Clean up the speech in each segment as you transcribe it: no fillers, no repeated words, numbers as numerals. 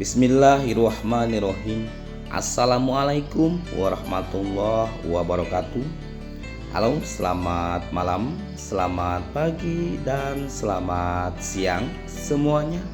Bismillahirrahmanirrahim. Assalamualaikum warahmatullahi wabarakatuh. Halo, selamat malam, selamat pagi, dan selamat siang semuanya.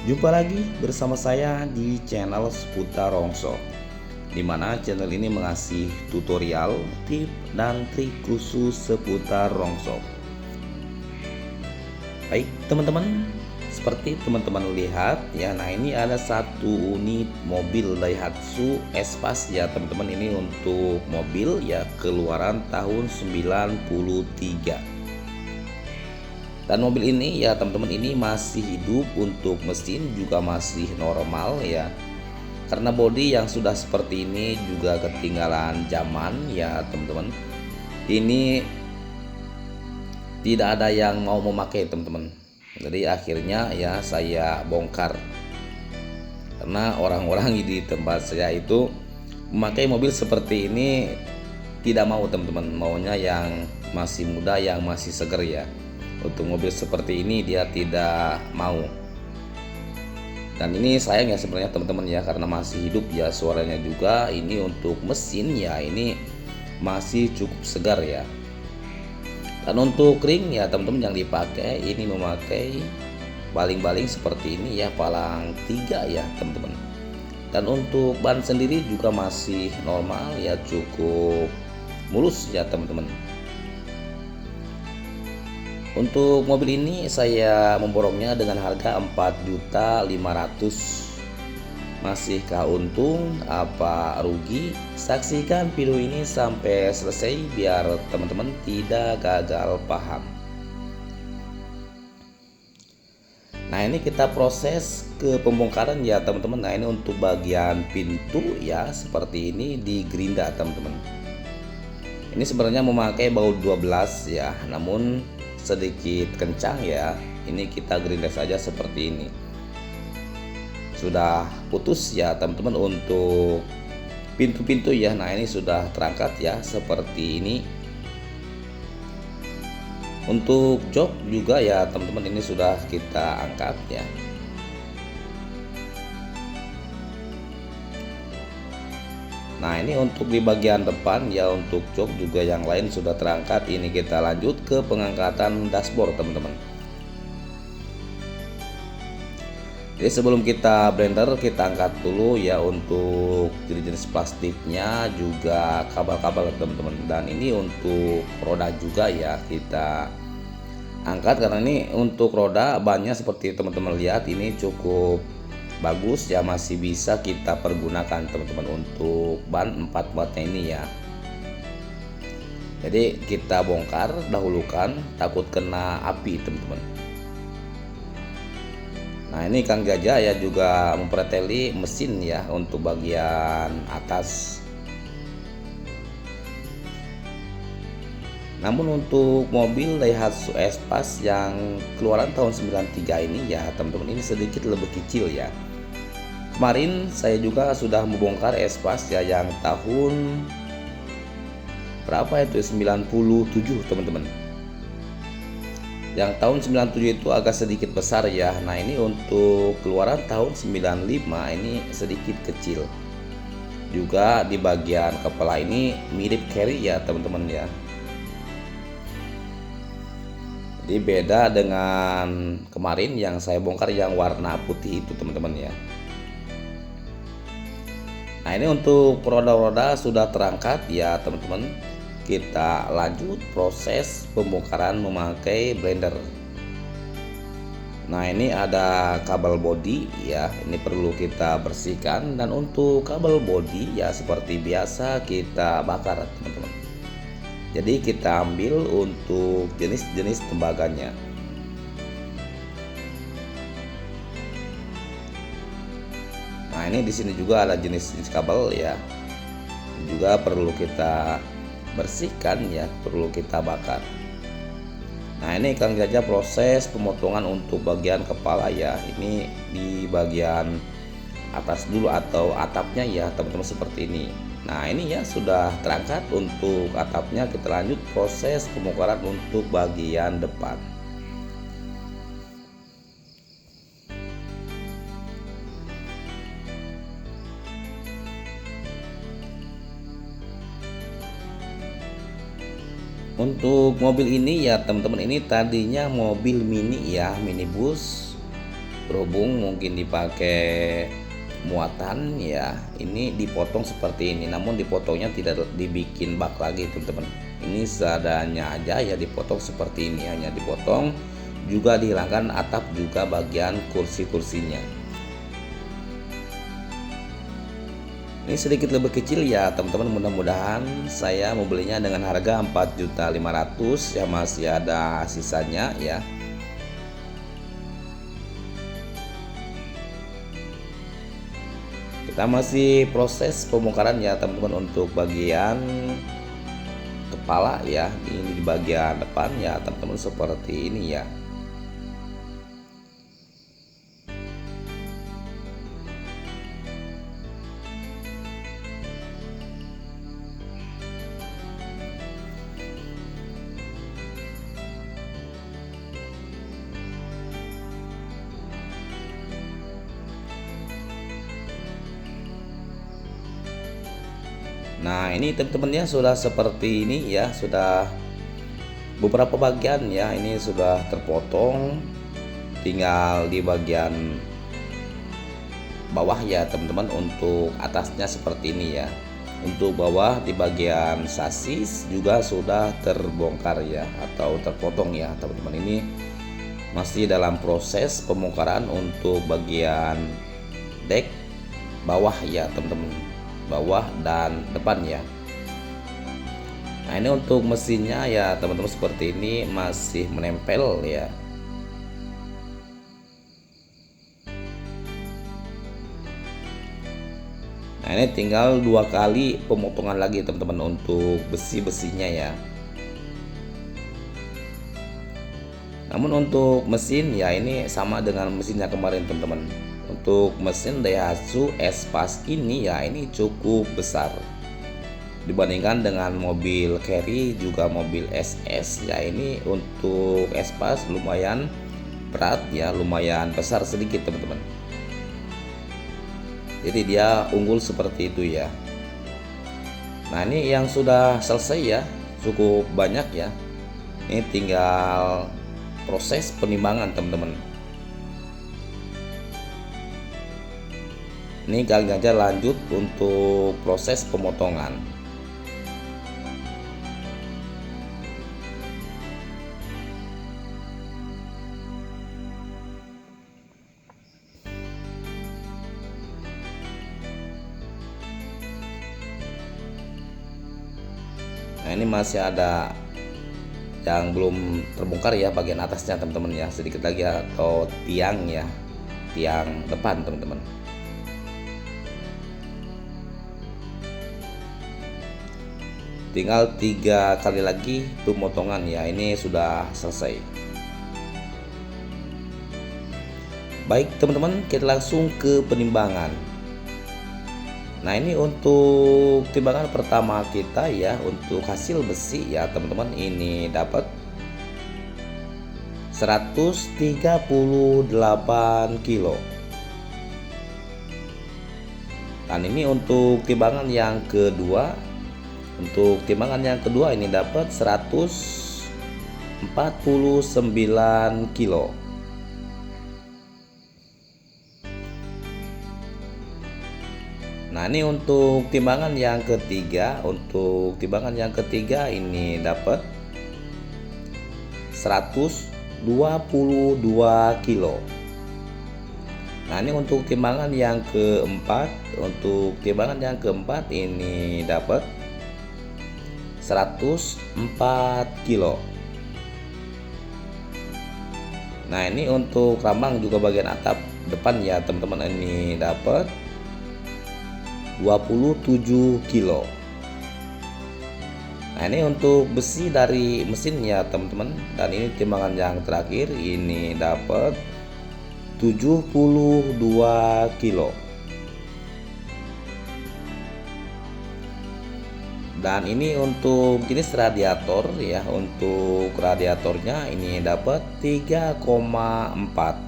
Jumpa lagi bersama saya di channel seputar Rongso, dimana channel ini mengasih tutorial, tip, dan trik khusus seputar Rongso. Baik teman-teman, seperti teman-teman lihat ya, nah ini ada satu unit mobil Daihatsu Espace ya teman-teman. Ini untuk mobil ya keluaran tahun 93. Dan mobil ini ya teman-teman ini masih hidup, untuk mesin juga masih normal ya. Karena bodi yang sudah seperti ini juga ketinggalan zaman ya teman-teman. Ini tidak ada yang mau memakai teman-teman. Jadi akhirnya ya saya bongkar, karena orang-orang di tempat saya itu memakai mobil seperti ini tidak mau teman-teman, maunya yang masih muda, yang masih seger ya. Untuk mobil seperti ini dia tidak mau. Dan ini sayang ya sebenarnya teman-teman ya, karena masih hidup ya suaranya juga. Ini untuk mesin ya ini masih cukup segar ya. Dan untuk ring ya teman-teman yang dipakai ini memakai baling-baling seperti ini ya, palang 3 ya teman-teman. Dan untuk ban sendiri juga masih normal ya, cukup mulus ya teman-teman. Untuk mobil ini saya memborongnya dengan harga 4.500.000. Masihkah untung apa rugi? Saksikan video ini sampai selesai biar teman-teman tidak gagal paham. Nah ini kita proses ke pembongkaran ya teman-teman. Nah ini untuk bagian pintu ya seperti ini di gerinda teman-teman. Ini sebenarnya memakai baut 12 ya, namun sedikit kencang ya. Ini kita gerinda saja seperti ini. Sudah putus ya teman-teman untuk pintu-pintu ya. Nah ini sudah terangkat ya seperti ini. Untuk jok juga ya teman-teman ini sudah kita angkat ya. Nah ini untuk di bagian depan ya, untuk jok juga yang lain sudah terangkat. Ini kita lanjut ke pengangkatan dashboard teman-teman. Jadi sebelum kita blender, kita angkat dulu ya untuk jenis plastiknya, juga kabel-kabel teman-teman. Dan ini untuk roda juga ya kita angkat, karena ini untuk roda bannya seperti teman-teman lihat ini cukup bagus ya, masih bisa kita pergunakan teman-teman untuk ban 4 wattnya ini ya. Jadi kita bongkar dahulukan, takut kena api teman-teman. Nah ini Kang Gajah ya juga mempreteli mesin ya untuk bagian atas. Namun untuk mobil Daihatsu Espace yang keluaran tahun 93 ini ya teman-teman, ini sedikit lebih kecil ya. Kemarin saya juga sudah membongkar Espace ya yang tahun berapa itu, 97 teman-teman. Yang tahun 97 itu agak sedikit besar ya. Nah ini untuk keluaran tahun 95 ini sedikit kecil. Juga di bagian kepala ini mirip carry ya teman-teman ya. Jadi beda dengan kemarin yang saya bongkar yang warna putih itu teman-teman ya. Nah ini untuk roda-roda sudah terangkat ya teman-teman. Kita lanjut proses pembongkaran memakai blender. Nah ini ada kabel bodi ya, ini perlu kita bersihkan. Dan untuk kabel bodi ya seperti biasa kita bakar teman-teman. Jadi kita ambil untuk jenis-jenis tembaganya. Nah ini di sini juga ada jenis-jenis kabel ya, juga perlu kita bersihkan ya, perlu kita bakar. Nah ini Kang Gajah proses pemotongan untuk bagian kepala ya. Ini di bagian atas dulu atau atapnya ya teman-teman seperti ini. Nah ini ya sudah terangkat untuk atapnya. Kita lanjut proses pembongkaran untuk bagian depan. Untuk mobil ini ya teman-teman, ini tadinya mobil mini ya, minibus. Berhubung mungkin dipakai muatan ya, ini dipotong seperti ini. Namun dipotongnya tidak dibikin bak lagi teman-teman. Ini seadanya aja ya, dipotong seperti ini, hanya dipotong, juga dihilangkan atap juga bagian kursi-kursinya. Ini sedikit lebih kecil ya teman-teman, mudah-mudahan saya membelinya dengan harga 4.500.000 ya, masih ada sisanya ya. Kita masih proses pembongkaran ya teman-teman untuk bagian kepala ya. Ini di bagian depan ya teman-teman, seperti ini ya. Nah ini teman-teman ya, sudah seperti ini ya, sudah beberapa bagian ya ini sudah terpotong, tinggal di bagian bawah ya teman-teman. Untuk atasnya seperti ini ya, untuk bawah di bagian sasis juga sudah terbongkar ya, atau terpotong ya teman-teman. Ini masih dalam proses pembongkaran untuk bagian dek bawah ya teman-teman, bawah dan depan ya. Nah ini untuk mesinnya ya teman-teman, seperti ini masih menempel ya. Nah ini tinggal 2 kali pemotongan lagi teman-teman untuk besi-besinya ya. Namun untuk mesin ya ini sama dengan mesinnya kemarin teman-teman. Untuk mesin Daihatsu Espace ini ya, ini cukup besar dibandingkan dengan mobil carry juga mobil SS ya. Ini untuk Espace lumayan berat ya, lumayan besar sedikit teman-teman. Jadi dia unggul seperti itu ya. Nah ini yang sudah selesai ya, cukup banyak ya. Ini tinggal proses penimbangan teman-teman. Ini kali aja lanjut untuk proses pemotongan. Nah ini masih ada yang belum terbongkar ya, bagian atasnya teman-teman ya, sedikit lagi ya, atau tiang ya, tiang depan teman-teman. Tinggal 3 kali lagi pemotongan ya, ini sudah selesai. Baik teman-teman, kita langsung ke penimbangan. Nah ini untuk timbangan pertama kita ya, untuk hasil besi ya teman-teman, ini dapat 138 kilo. Dan ini untuk timbangan yang kedua, ini dapat 149 kilo. Nah ini untuk timbangan yang ketiga, ini dapat 122 kilo. Nah ini untuk timbangan yang keempat, ini dapat 104 kilo. Nah ini untuk rambang juga bagian atap depan ya teman-teman, ini dapat 27 kilo. Nah ini untuk besi dari mesin ya teman-teman, dan ini timbangan yang terakhir ini dapat 72 kilo. Dan ini untuk jenis radiator ya, untuk radiatornya ini dapat 3,4.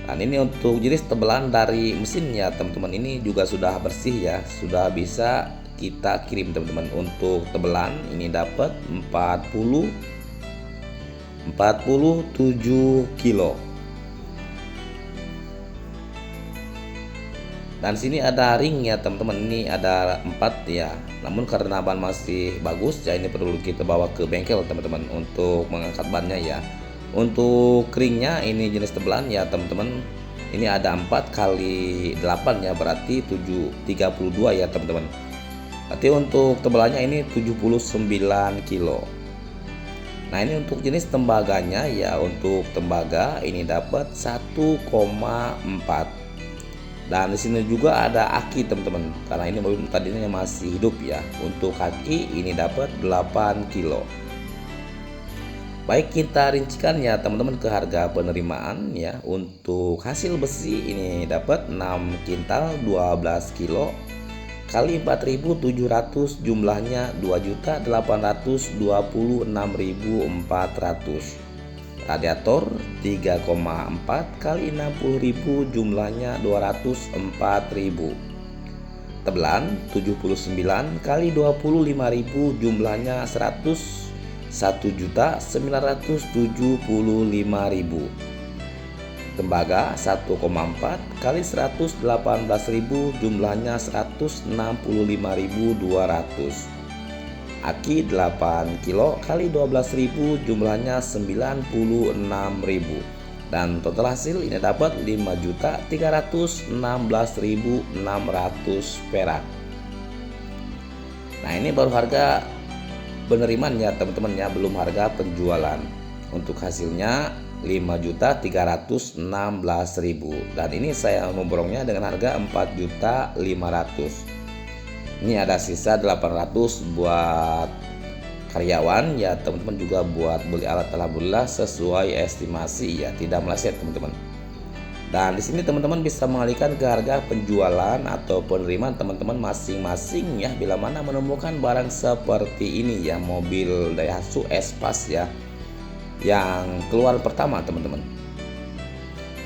Dan ini untuk jenis tebelan dari mesinnya teman-teman, ini juga sudah bersih ya, sudah bisa kita kirim teman-teman. Untuk tebelan ini dapat 47 kilo. Dan sini ada ring ya teman-teman, ini ada 4 ya. Namun karena ban masih bagus ya, ini perlu kita bawa ke bengkel teman-teman untuk mengangkat bannya ya. Untuk ringnya ini jenis tebelan ya teman-teman, ini ada 4 kali 8 ya, berarti 32 ya teman-teman. Berarti untuk tebelannya ini 79 kilo. Nah ini untuk jenis tembaganya ya, untuk tembaga ini dapat 1,4. Dan di sini juga ada aki teman-teman, karena ini mobil tadinya masih hidup ya. Untuk kaki ini dapat 8 kilo. Baik, kita rincikan ya teman-teman ke harga penerimaan ya. Untuk hasil besi ini dapat 6 kintal 12 kilo kali 4.700, jumlahnya 2.826.400. Radiator 3,4 kali 60.000, jumlahnya 204.000. Tebelan 79 kali 25.000, jumlahnya 101.975.000. Tembaga 1,4 kali 118.000, jumlahnya 165.200. Aki 8 kilo kali 12.000, jumlahnya 96.000. Dan total hasil ini dapat 5.316.600 perak. Nah ini baru harga penerimaan ya teman-teman ya, belum harga penjualan. Untuk hasilnya 5.316.000. Dan ini saya memborongnya dengan harga 4.500.000. Ini ada sisa 800 buat karyawan ya teman-teman, juga buat beli alat, alhamdulillah sesuai estimasi ya, tidak meleset teman-teman. Dan di sini teman-teman bisa mengalihkan ke harga penjualan atau penerimaan teman-teman masing-masing ya, bila mana menemukan barang seperti ini ya, mobil Daihatsu S-Pass ya, yang keluar pertama teman-teman.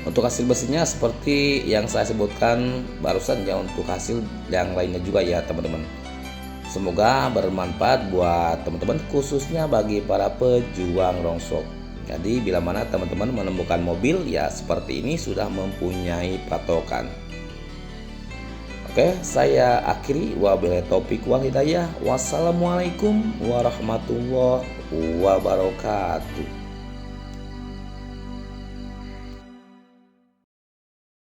Untuk hasil besinya seperti yang saya sebutkan barusan ya, untuk hasil yang lainnya juga ya teman-teman. Semoga bermanfaat buat teman-teman, khususnya bagi para pejuang rongsok. Jadi bila mana teman-teman menemukan mobil ya seperti ini, sudah mempunyai patokan. Oke, saya akhiri, wabillahi taufik wal hidayah. Wassalamualaikum warahmatullahi wabarakatuh.